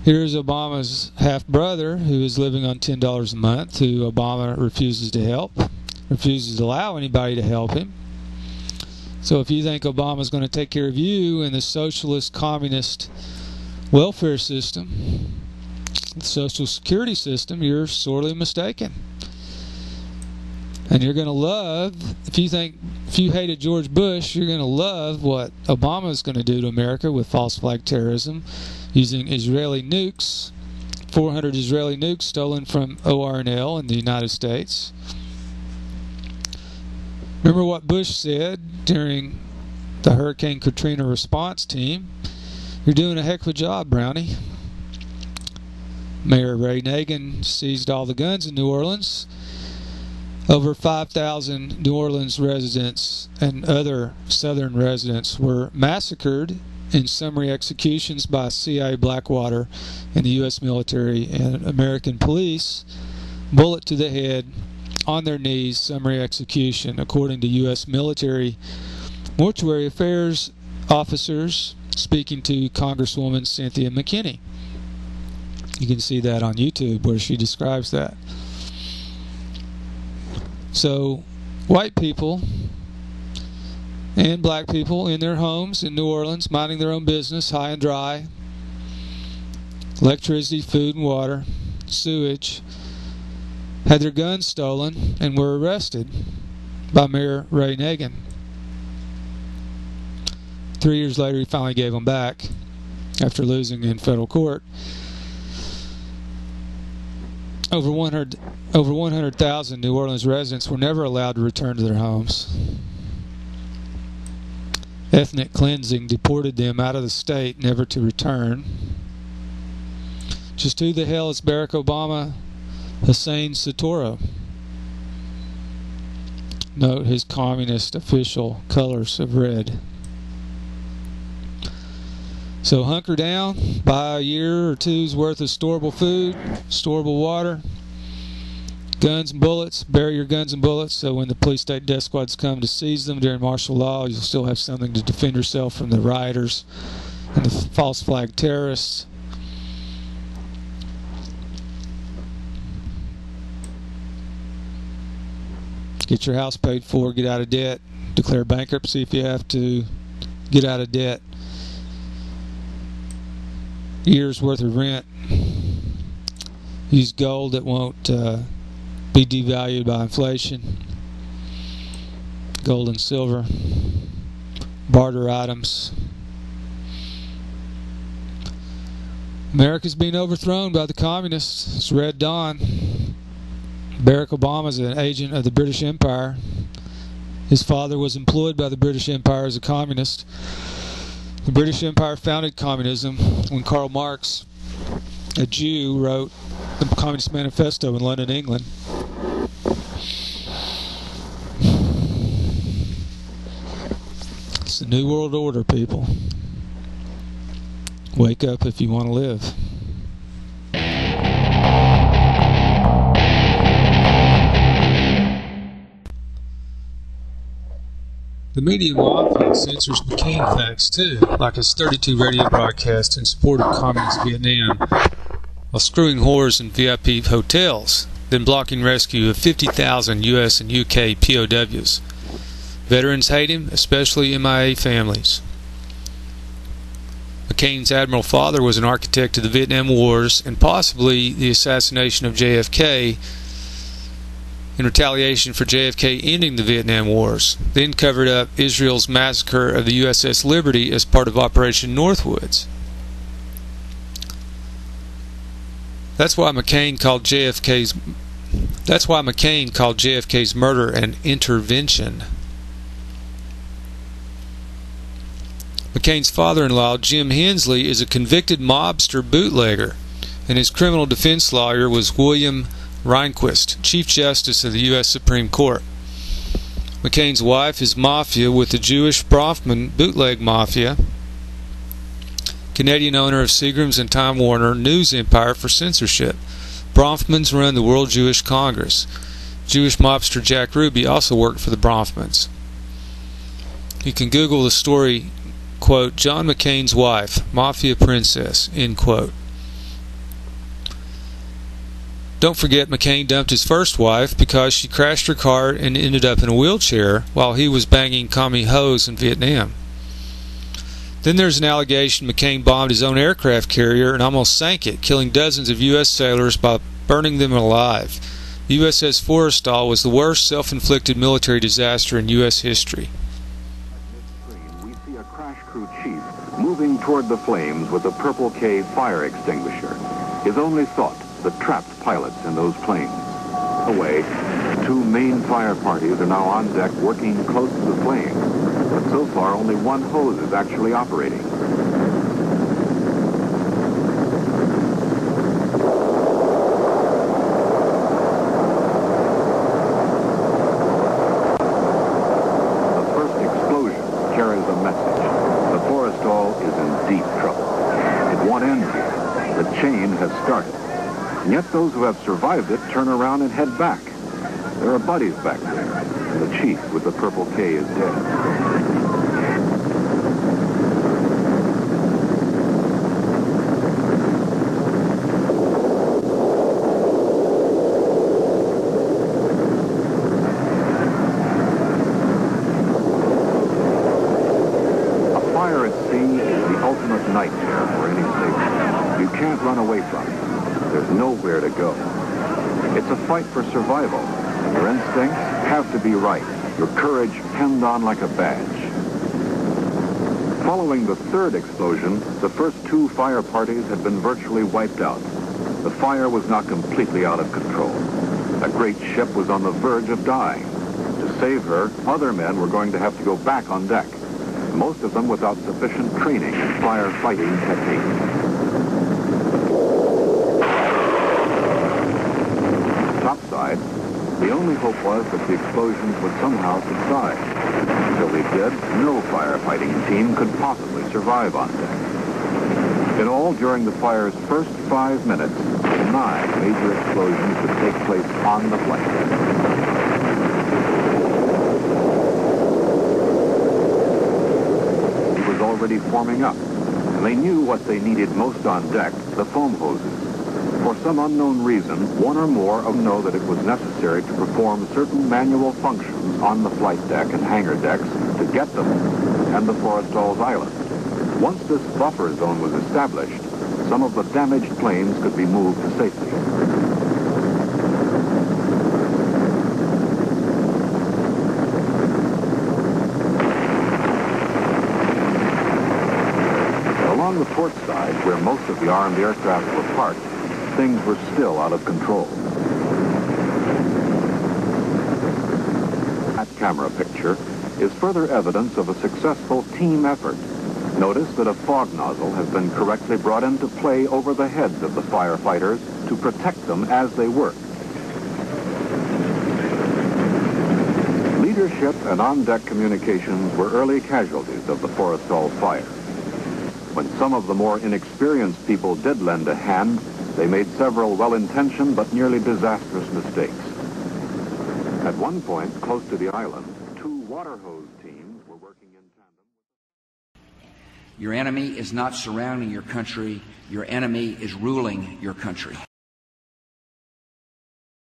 Here's Obama's half-brother who is living on $10 a month, who Obama refuses to help, refuses to allow anybody to help him. So if you think Obama's going to take care of you in the socialist, communist welfare system, the social security system, you're sorely mistaken. And you're going to love, if you hated George Bush, you're going to love what Obama is going to do to America with false flag terrorism, using Israeli nukes, 400 Israeli nukes stolen from ORNL in the United States. Remember what Bush said during the Hurricane Katrina response team? You're doing a heck of a job, Brownie. Mayor Ray Nagin seized all the guns in New Orleans. Over 5,000 New Orleans residents and other southern residents were massacred in summary executions by CIA Blackwater and the U.S. military and American police. Bullet to the head, on their knees, summary execution, according to U.S. military mortuary affairs officers speaking to Congresswoman Cynthia McKinney. You can see that on YouTube where she describes that. So, white people and black people in their homes in New Orleans, minding their own business, high and dry, electricity, food and water, sewage, had their guns stolen and were arrested by Mayor Ray Nagin. 3 years later, he finally gave them back after losing in federal court. Over 100,000 New Orleans residents were never allowed to return to their homes. Ethnic cleansing deported them out of the state, never to return. Just who the hell is Barack Obama? Hussein Obama. Note his communist official colors of red. So hunker down, buy a year or two's worth of storable food, storable water, guns and bullets, bury your guns and bullets so when the police state death squads come to seize them during martial law, you'll still have something to defend yourself from the rioters and the false flag terrorists. Get your house paid for, get out of debt, declare bankruptcy if you have to, get out of debt. Years worth of rent. Use gold that won't be devalued by inflation. Gold and silver. Barter items. America's being overthrown by the communists. It's Red Dawn. Barack Obama is an agent of the British Empire. His father was employed by the British Empire as a communist. The British Empire founded communism when Karl Marx, a Jew, wrote the Communist Manifesto in London, England. It's the New World Order, people. Wake up if you want to live. The media mafia censors McCain facts too, like his 32 radio broadcasts in support of communist Vietnam, while screwing whores in VIP hotels, then blocking rescue of 50,000 U.S. and UK POWs. Veterans hate him, especially MIA families. McCain's admiral father was an architect of the Vietnam Wars and possibly the assassination of JFK in retaliation for JFK ending the Vietnam Wars, then covered up Israel's massacre of the USS Liberty as part of Operation Northwoods. That's why McCain called JFK's murder an intervention. McCain's father-in-law, Jim Hensley, is a convicted mobster bootlegger, and his criminal defense lawyer was William Rehnquist, Chief Justice of the U.S. Supreme Court. McCain's wife is mafia with the Jewish Bronfman bootleg mafia, Canadian owner of Seagram's and Time Warner news empire for censorship. Bronfmans run the World Jewish Congress. Jewish mobster Jack Ruby also worked for the Bronfmans. You can Google the story, quote, John McCain's wife, Mafia Princess, end quote. Don't forget McCain dumped his first wife because she crashed her car and ended up in a wheelchair while he was banging commie hoes in Vietnam. Then there's an allegation McCain bombed his own aircraft carrier and almost sank it, killing dozens of U.S. sailors by burning them alive. The USS Forrestal was the worst self-inflicted military disaster in U.S. history. We see a crash crew chief moving toward the flames with a Purple K fire extinguisher. His only thought, the trapped pilots in those planes. Away, two main fire parties are now on deck working close to the flames, but so far only one hose is actually operating. The first explosion carries a message. The Forrestal is in deep trouble. It won't end here. The chain has started. And yet those who have survived it turn around and head back. There are buddies back there, and the chief with the Purple K is dead. A fire at sea is the ultimate nightmare for any sailor. You can't run away from it. There's nowhere to go. It's a fight for survival. Your instincts have to be right. Your courage pinned on like a badge. Following the third explosion, the first two fire parties had been virtually wiped out. The fire was not completely out of control. A great ship was on the verge of dying. To save her, other men were going to have to go back on deck, most of them without sufficient training in firefighting techniques. Topside, the only hope was that the explosions would somehow subside. Until they did, no firefighting team could possibly survive on deck. In all, during the fire's first 5 minutes, 9 major explosions would take place on the flight deck. It was already forming up, and they knew what they needed most on deck, the foam hoses. For some unknown reason, one or more of them know that it was necessary to perform certain manual functions on the flight deck and hangar decks to get them and the Forrestal's island. Once this buffer zone was established, some of the damaged planes could be moved to safety. Along the port side, where most of the armed aircraft were parked, things were still out of control. That camera picture is further evidence of a successful team effort. Notice that a fog nozzle has been correctly brought into play over the heads of the firefighters to protect them as they work. Leadership and on-deck communications were early casualties of the Forrestal fire. When some of the more inexperienced people did lend a hand, they made several well-intentioned but nearly disastrous mistakes. At one point, close to the island, 2 water hose teams were working in tandem. Your enemy is not surrounding your country. Your enemy is ruling your country.